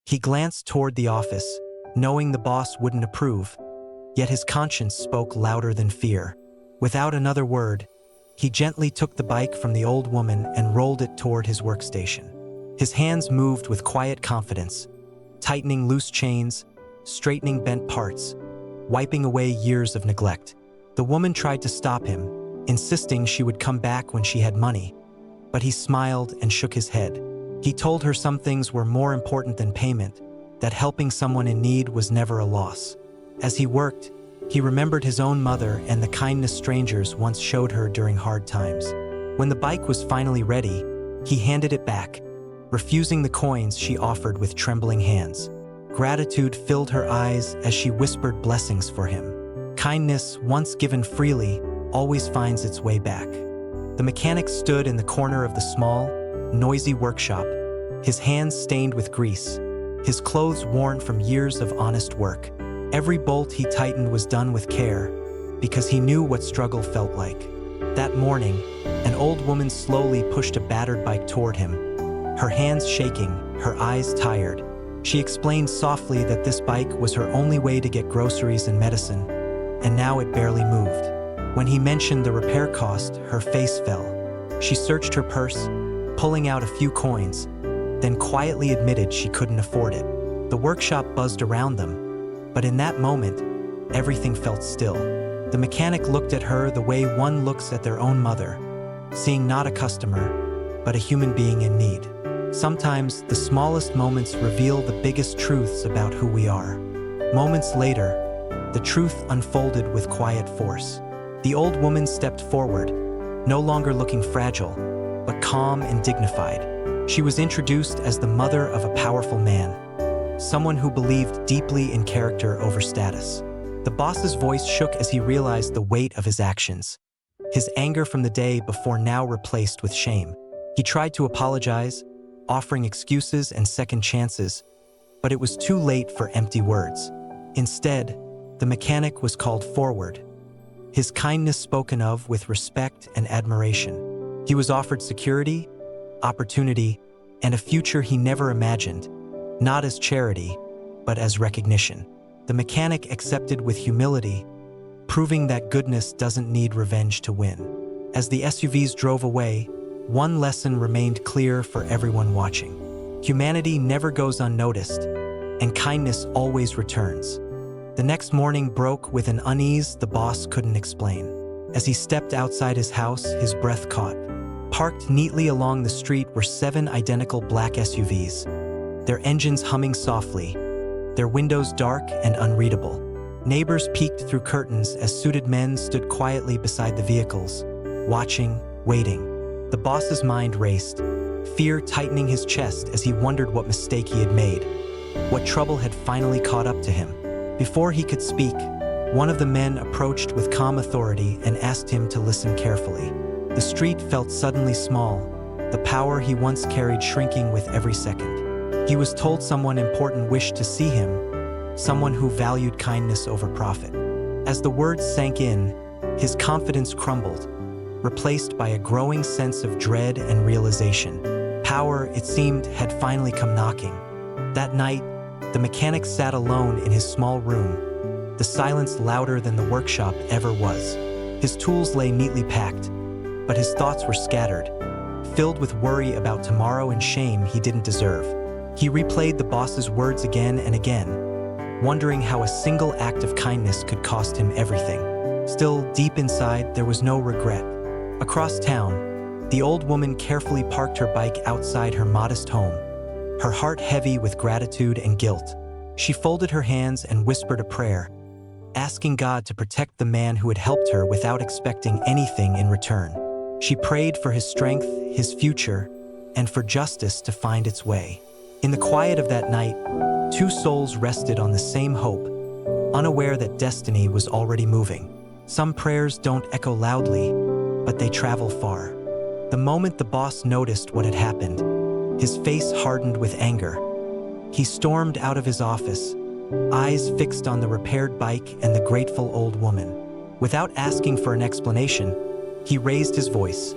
He glanced toward the office, knowing the boss wouldn't approve, yet his conscience spoke louder than fear. Without another word, he gently took the bike from the old woman and rolled it toward his workstation. His hands moved with quiet confidence, tightening loose chains, straightening bent parts, wiping away years of neglect. The woman tried to stop him, insisting she would come back when she had money, but he smiled and shook his head. He told her some things were more important than payment, that helping someone in need was never a loss. As he worked, he remembered his own mother and the kindness strangers once showed her during hard times. When the bike was finally ready, he handed it back, refusing the coins she offered with trembling hands. Gratitude filled her eyes as she whispered blessings for him. Kindness, once given freely, always finds its way back. The mechanic stood in the corner of the small, noisy workshop, his hands stained with grease, his clothes worn from years of honest work. Every bolt he tightened was done with care, because he knew what struggle felt like. That morning, an old woman slowly pushed a battered bike toward him, her hands shaking, her eyes tired. She explained softly that this bike was her only way to get groceries and medicine, and now it barely moved. When he mentioned the repair cost, her face fell. She searched her purse, pulling out a few coins, then quietly admitted she couldn't afford it. The workshop buzzed around them, but in that moment, everything felt still. The mechanic looked at her the way one looks at their own mother, seeing not a customer, but a human being in need. Sometimes, the smallest moments reveal the biggest truths about who we are. Moments later, the truth unfolded with quiet force. The old woman stepped forward, no longer looking fragile, but calm and dignified. She was introduced as the mother of a powerful man, someone who believed deeply in character over status. The boss's voice shook as he realized the weight of his actions, his anger from the day before now replaced with shame. He tried to apologize, offering excuses and second chances, but it was too late for empty words. Instead, the mechanic was called forward, his kindness spoken of with respect and admiration. He was offered security, opportunity, and a future he never imagined, not as charity, but as recognition. The mechanic accepted with humility, proving that goodness doesn't need revenge to win. As the SUVs drove away, one lesson remained clear for everyone watching. Humanity never goes unnoticed, and kindness always returns. The next morning broke with an unease the boss couldn't explain. As he stepped outside his house, his breath caught. Parked neatly along the street were 7 identical black SUVs, their engines humming softly, their windows dark and unreadable. Neighbors peeked through curtains as suited men stood quietly beside the vehicles, watching, waiting. The boss's mind raced, fear tightening his chest as he wondered what mistake he had made, what trouble had finally caught up to him. Before he could speak, one of the men approached with calm authority and asked him to listen carefully. The street felt suddenly small, the power he once carried shrinking with every second. He was told someone important wished to see him, someone who valued kindness over profit. As the words sank in, his confidence crumbled, replaced by a growing sense of dread and realization. Power, it seemed, had finally come knocking. That night, the mechanic sat alone in his small room, the silence louder than the workshop ever was. His tools lay neatly packed, but his thoughts were scattered, filled with worry about tomorrow and shame he didn't deserve. He replayed the boss's words again and again, wondering how a single act of kindness could cost him everything. Still, deep inside, there was no regret. Across town, the old woman carefully parked her bike outside her modest home, her heart heavy with gratitude and guilt. She folded her hands and whispered a prayer, asking God to protect the man who had helped her without expecting anything in return. She prayed for his strength, his future, and for justice to find its way. In the quiet of that night, 2 souls rested on the same hope, unaware that destiny was already moving. Some prayers don't echo loudly, but they travel far. The moment the boss noticed what had happened, his face hardened with anger. He stormed out of his office, eyes fixed on the repaired bike and the grateful old woman. Without asking for an explanation, he raised his voice,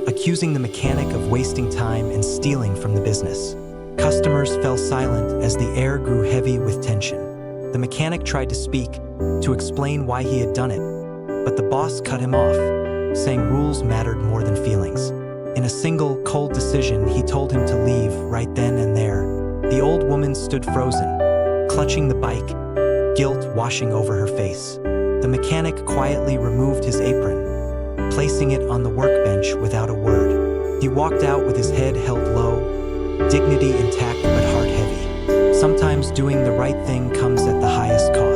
accusing the mechanic of wasting time and stealing from the business. Customers fell silent as the air grew heavy with tension. The mechanic tried to speak, to explain why he had done it, but the boss cut him off, saying rules mattered more than feelings. In a single, cold decision, he told him to leave right then and there. The old woman stood frozen, clutching the bike, guilt washing over her face. The mechanic quietly removed his apron, placing it on the workbench without a word. He walked out with his head held low, dignity intact but heart heavy. Sometimes doing the right thing comes at the highest cost.